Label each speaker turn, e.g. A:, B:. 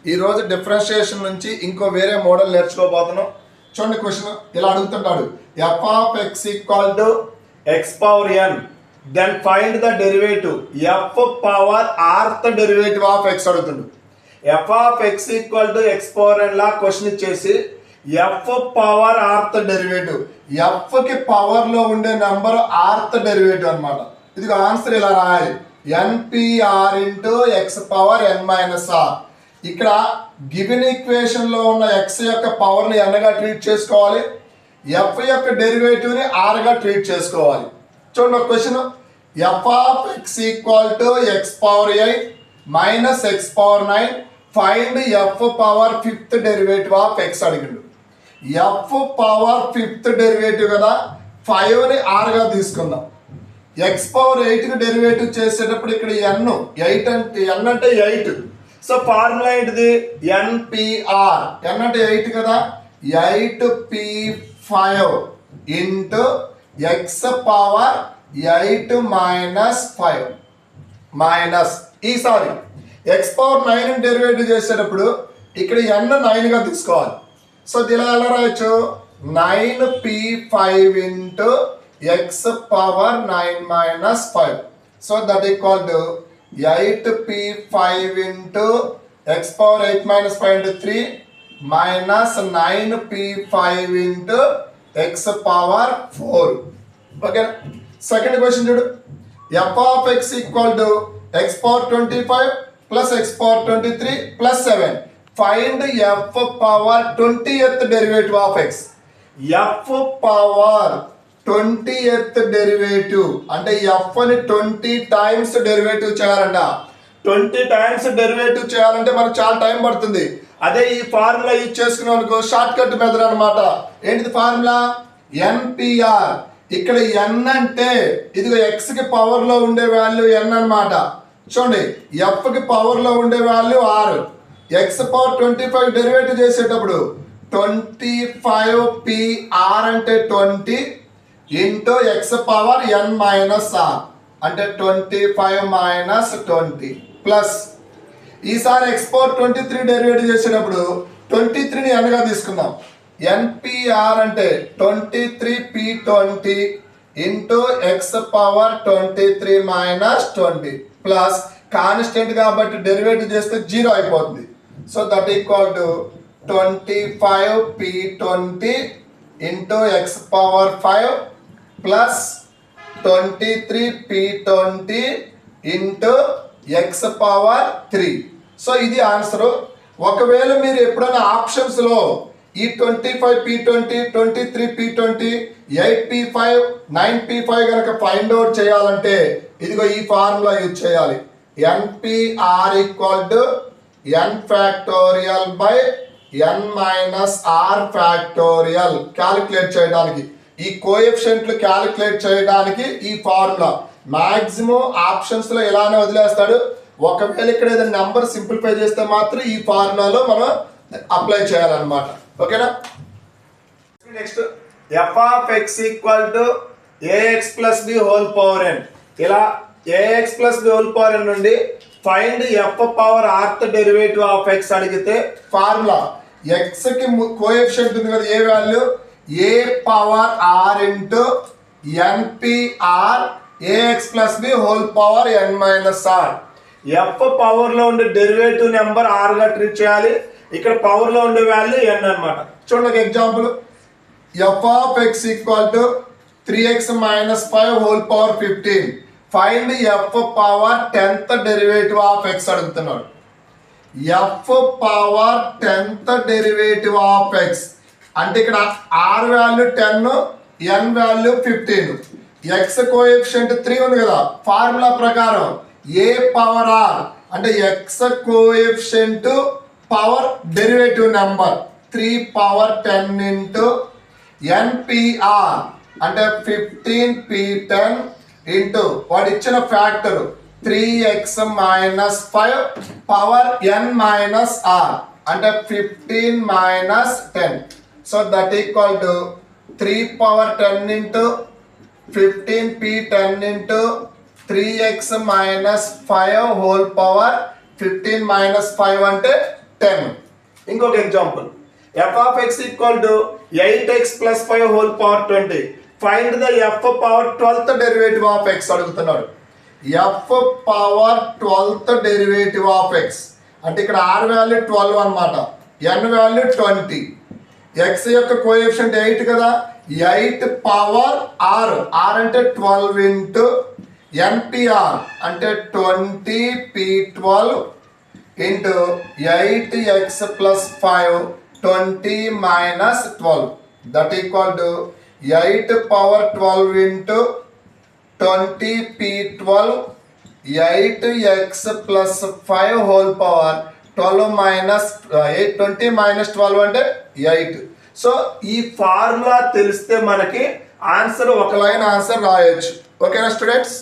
A: ఈ రోజు డిఫరెన్షియేషన్ నుంచి ఇంకో వేరే మోడల్ నేర్చుకోబోతున్నాం. చూడండి క్వశ్చన్ ఇలా అడుగుతుంటాడు. f of x equal to x power n then find the derivative f power rth derivative of x అడుగుతుండు. f of x equal to x power n లా క్వశ్చన్ ఇచ్చేసి f power rth derivative, f కి power లో ఉండే number rth derivative అన్నమాట. ఇది answer ఇలా రాయాలి, npr into x power n minus r. ఇక్కడ గివెన్ ఈక్వేషన్ లో ఉన్న x యొక్క పవర్ ని n గా ట్రీట్ చేసుకోవాలి, f యొక్క డెరివేటివ్ ని r గా ట్రీట్ చేసుకోవాలి. చూడండి ఒక question, f of x equal to x power 8 minus x power 9 find f power fifth derivative of x అడిగిండు. f పవర్ ఫిఫ్త్ డెరివేటివ్ కదా, 5 ని r గా తీసుకుందాం. x పవర్ 8 కి డెరివేటివ్ చేసేటప్పుడు ఇక్కడ n 8 అంటే n అంటే 8. సో ఫార్ములా ఏంటిది, npr, n అంటే 8 కదా, 8p5 into x power 8 minus 5 minus ఈసారి x పవర్ 9 డెరివేటివ్ చేసేటప్పుడు ఇక్కడ n 9 గా తీసుకోవాలి. సో దీని ఎలా రాయొచ్చు, 9p5 into x power 9 minus 5. So that equal to 8p5 into x power 8 minus 5 into 3 minus 9p5 into x power 4. Okay, second question చూడు, f of x equal to x power 25 plus x power 23 plus 7 find f power 20th derivative of x. f power 20th derivative అంటే f ని 20 times derivative చేయాలంట. 20 times derivative చేయాలంటే మనకు చాలా time పడుతుంది. అదే ఈ ఫార్ములా యూజ్ చేసుకున్నాం అనుకో, షార్ట్ కట్ మెథడ్ అనమాట. ఏంటిది ఫార్ములా, npr. ఇక్కడ n అంటే ఇదిగో x కి పవర్ లో ఉండే వాల్యూ n అన్నమాట. చూడండి, f కి పవర్ లో ఉండే value r. x power 25 derivative చేసేటప్పుడు 25pr అంటే 20 into x power n minus r అంటే 25 మైనస్ 20 ప్లస్ ఈసారి x పవర్ 23 డెరివేటివ్ చేసేటప్పుడు 23 ని n గా తీసుకుందాం. npr అంటే 23p20 into x power 23 minus 20 plus constant కాబట్టి డెరివేటివ్ చేస్తే 0 అయిపోతుంది. So that equal to 25p20 into x power 5 plus 23p20 into x power 3. So ఇది ఆన్సరు. ఒకవేళ మీరు ఎప్పుడైనా ఆప్షన్స్ లో ఈ 25p20 23p20 8p5 9p5 కనుక ఫైండ్ అవుట్ చేయాలంటే ఇదిగో ఈ ఫార్ములా యూజ్ చేయాలి, npr equal to n factorial by n minus r factorial. Calculate చేయడానికి ఈ కోఎఫిషియెంట్లు క్యాలిక్యులేట్ చేయడానికి ఈ ఫార్ములా మాక్సిమం ఆప్షన్స్ లో ఇలానే వదిలేస్తాడు. ఒకవేళ ఇక్కడ ఏదైనా నెంబర్ సింప్లిఫై చేస్తే మాత్రం ఈ ఫార్ములాలో మనం అప్లై చేయాలన్నమాట. ఓకేనా, next f of x equal to ax plus b whole power n. ఇలా ax plus b whole power n నుండి find f power rth derivative of x అడిగితే ఫార్ములా x కి కోఎఫిషియెంట్ ఉంది కదా, a value, a power r into npr ax plus b whole power n minus r. f power లో ఉండే derivative number r గా treat చేయాలి, ఇక్కడ power లో ఉండే వాల్యూ n అన్నమాట. చూడండి ఒక example, f of x equal to 3x minus 5 whole power 15 find f power 10th derivative of x అడుగుతున్నాడు. f power 10th derivative of x అంటే ఇక్కడ r value 10 n value 15, x coefficient 3 ఉంది కదా, formula ప్రకారం a power r అంటే x coefficient power derivative number 3 power 10 into npr అంటే 15p10 into వాడు ఇచ్చిన factor 3x minus 5 power n minus r అంటే 15 minus 10. So that equal to 3 power 10 into 15p10 into 3x minus 5 whole power 15 minus 5 అంటే 10. ఇంకొక example f of x equal to 8x plus 5 whole power 20. Find the f power 12th derivative of x అడుగుతున్నాడు. f power 12th derivative of x అంటే ఇక్కడ r value 12 అన్నమాట, n value 20, x యొక్క coefficient 8 కదా, 8 power r, r అంటే 12 into npr అంటే 20p12 into 8x plus 5 20 minus 12 that equal to 8 power 12 into 20p12 8x plus 5 whole power 12 minus 8 20 minus 12 అంటే 8. So ఈ formula తెలిస్తే మనకి ఆన్సర్ ఒక లైన్ ఆన్సర్ రాయొచ్చు. ఓకేనా స్టూడెంట్స్?